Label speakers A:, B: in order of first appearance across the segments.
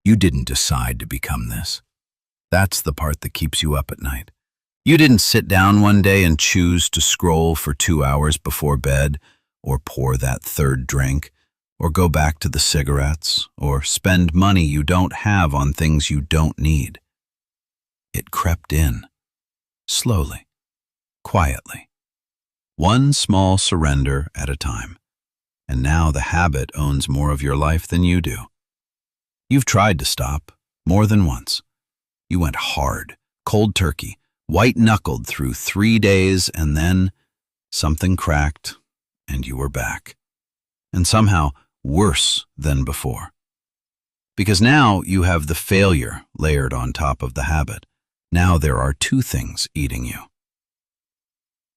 A: You didn't decide to become this. That's the part that keeps you up at night. You didn't sit down one day and choose to scroll for 2 hours before bed, or pour that third drink, or go back to the cigarettes, or spend money you don't have on things you don't need. It crept in, slowly, quietly, one small surrender at a time. And now the habit owns more of your life than you do. You've tried to stop, more than once. You went hard, cold turkey, white-knuckled through 3 days, and then something cracked, and you were back. And somehow worse than before. Because now you have the failure layered on top of the habit. Now there are 2 things eating you.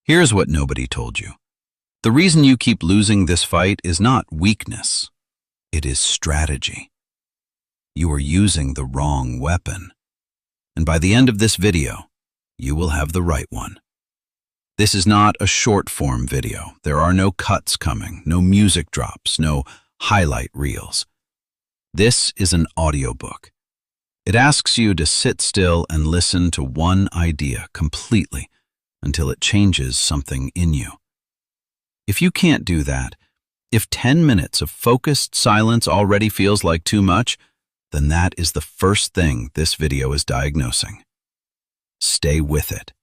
A: Here's what nobody told you. The reason you keep losing this fight is not weakness. It is strategy. You are using the wrong weapon. And by the end of this video, you will have the right one. This is not a short-form video. There are no cuts coming, no music drops, no highlight reels. This is an audiobook. It asks you to sit still and listen to one idea completely until it changes something in you. If you can't do that, if 10 minutes of focused silence already feels like too much, then that is the first thing this video is diagnosing. Stay with it.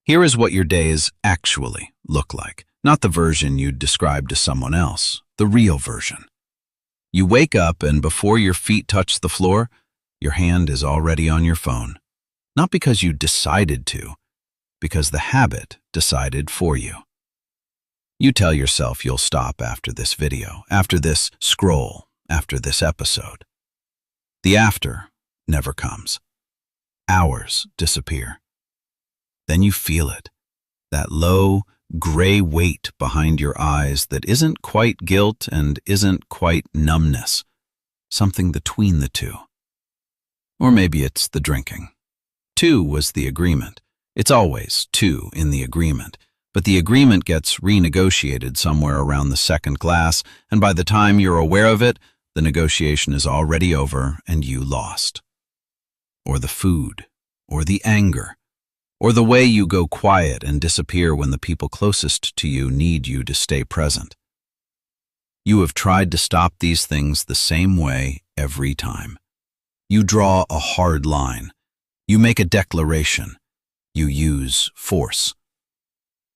A: Here is what your days actually look like, not the version you'd describe to someone else, the real version. You wake up and before your feet touch the floor, your hand is already on your phone. Not because you decided to, because the habit decided for you. You tell yourself you'll stop after this video, after this scroll, after this episode. The after never comes. Hours disappear. Then you feel it, that low, gray weight behind your eyes that isn't quite guilt and isn't quite numbness, something between the two. Or maybe it's the drinking. 2 was the agreement. It's always 2 in the agreement. But the agreement gets renegotiated somewhere around the second glass, and by the time you're aware of it, the negotiation is already over and you lost. Or the food, or the anger, or the way you go quiet and disappear when the people closest to you need you to stay present. You have tried to stop these things the same way every time. You draw a hard line. You make a declaration. You use force.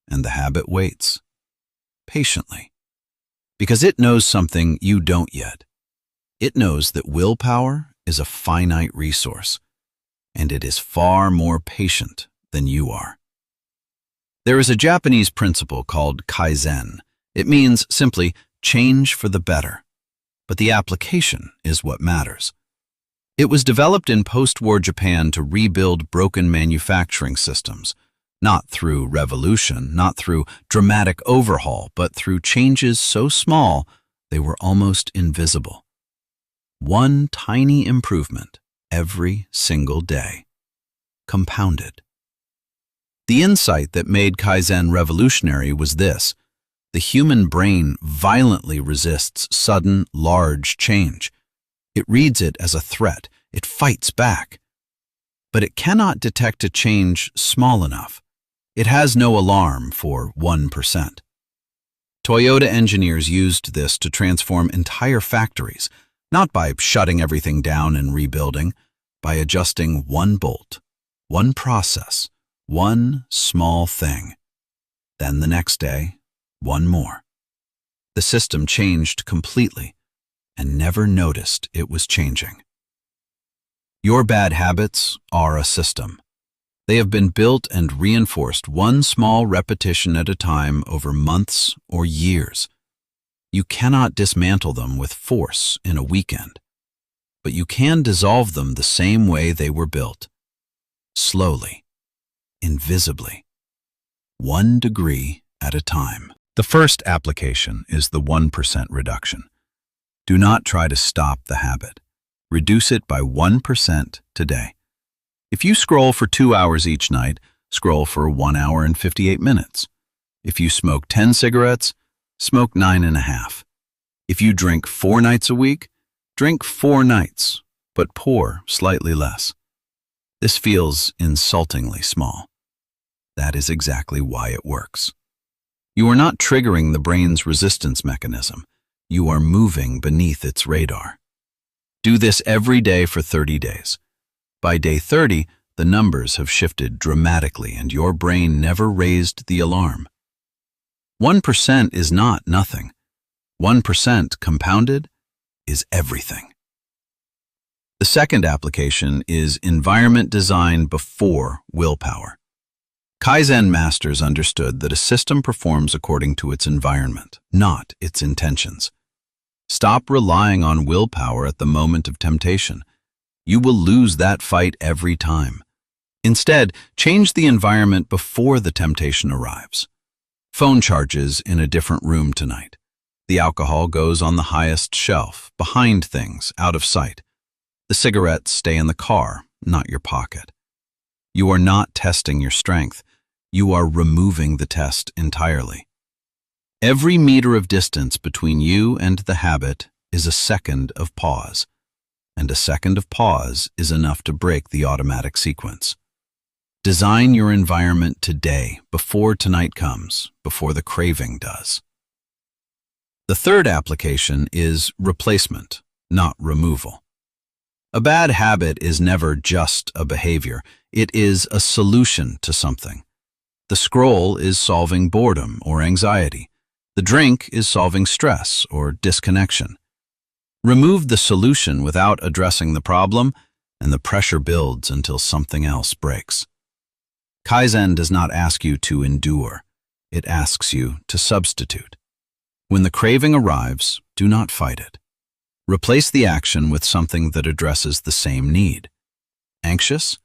A: And the habit waits, patiently, because it knows something you don't yet. It knows that willpower is a finite resource, and it is far more patient than you are. There is a Japanese principle called Kaizen. It means simply change for the better, but the application is what matters. It was developed in post-war Japan to rebuild broken manufacturing systems, not through revolution, not through dramatic overhaul, but through changes so small they were almost invisible. One tiny improvement every single day, compounded. The insight that made Kaizen revolutionary was this: the human brain violently resists sudden, large change. It reads it as a threat. It fights back. But it cannot detect a change small enough. It has no alarm for 1%. Toyota engineers used this to transform entire factories, not by shutting everything down and rebuilding, by adjusting one bolt, one process, one small thing. Then the next day, one more. The system changed completely and never noticed it was changing. Your bad habits are a system. They have been built and reinforced one small repetition at a time over months or years. You cannot dismantle them with force in a weekend, but you can dissolve them the same way they were built. Slowly, invisibly, 1 degree at a time. The first application is the 1% reduction. Do not try to stop the habit. Reduce it by 1% today. If you scroll for 2 hours each night, scroll for 1 hour and 58 minutes. If you smoke 10 cigarettes, smoke 9.5. If you drink 4 nights a week, Drink 4 nights, but pour slightly less. This feels insultingly small. That is exactly why it works. You are not triggering the brain's resistance mechanism. You are moving beneath its radar. Do this every day for 30 days. By day 30, the numbers have shifted dramatically and your brain never raised the alarm. 1% is not nothing. 1% compounded is everything. The second application is environment design before willpower. Kaizen masters understood that a system performs according to its environment, not its intentions. Stop relying on willpower at the moment of temptation. You will lose that fight every time. Instead, change the environment before the temptation arrives. Phone charges in a different room tonight. The alcohol goes on the highest shelf, behind things, out of sight. The cigarettes stay in the car, not your pocket. You are not testing your strength. You are removing the test entirely. Every meter of distance between you and the habit is a second of pause, and a second of pause is enough to break the automatic sequence. Design your environment today, before tonight comes, before the craving does. The third application is replacement, not removal. A bad habit is never just a behavior. It is a solution to something. The scroll is solving boredom or anxiety. The drink is solving stress or disconnection. Remove the solution without addressing the problem, and the pressure builds until something else breaks. Kaizen does not ask you to endure. It asks you to substitute. When the craving arrives, do not fight it. Replace the action with something that addresses the same need. Anxious?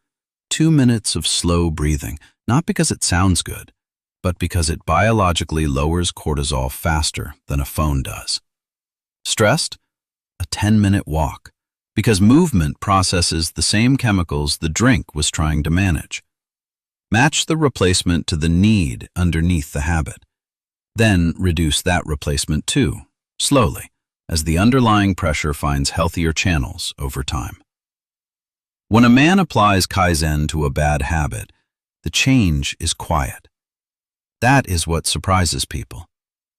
A: 2 minutes of slow breathing, not because it sounds good, but because it biologically lowers cortisol faster than a phone does. Stressed? A 10-minute walk, because movement processes the same chemicals the drink was trying to manage. Match the replacement to the need underneath the habit. Then reduce that replacement too, slowly, as the underlying pressure finds healthier channels over time. When a man applies Kaizen to a bad habit, the change is quiet. That is what surprises people.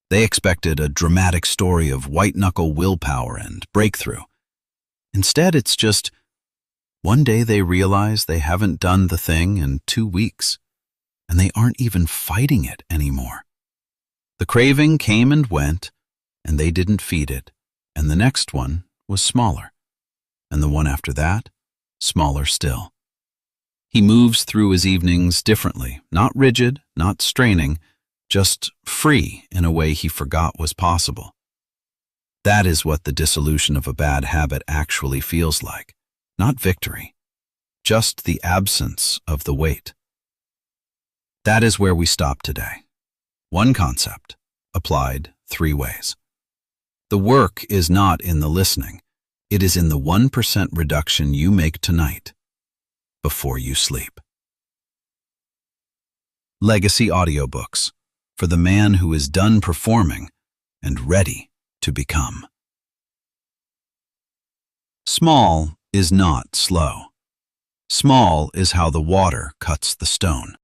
A: They expected a dramatic story of white-knuckle willpower and breakthrough. Instead, it's just one day they realize they haven't done the thing in 2 weeks, and they aren't even fighting it anymore. The craving came and went, and they didn't feed it, and the next one was smaller, and the one after that, smaller still. He moves through his evenings differently, not rigid, not straining, just free in a way he forgot was possible. That is what the dissolution of a bad habit actually feels like. Not victory, just the absence of the weight. That is where we stop today. One concept, applied 3 ways. The work is not in the listening. It is in the 1% reduction you make tonight, before you sleep. Legacy audiobooks, for the man who is done performing and ready to become. Small is not slow. Small is how the water cuts the stone.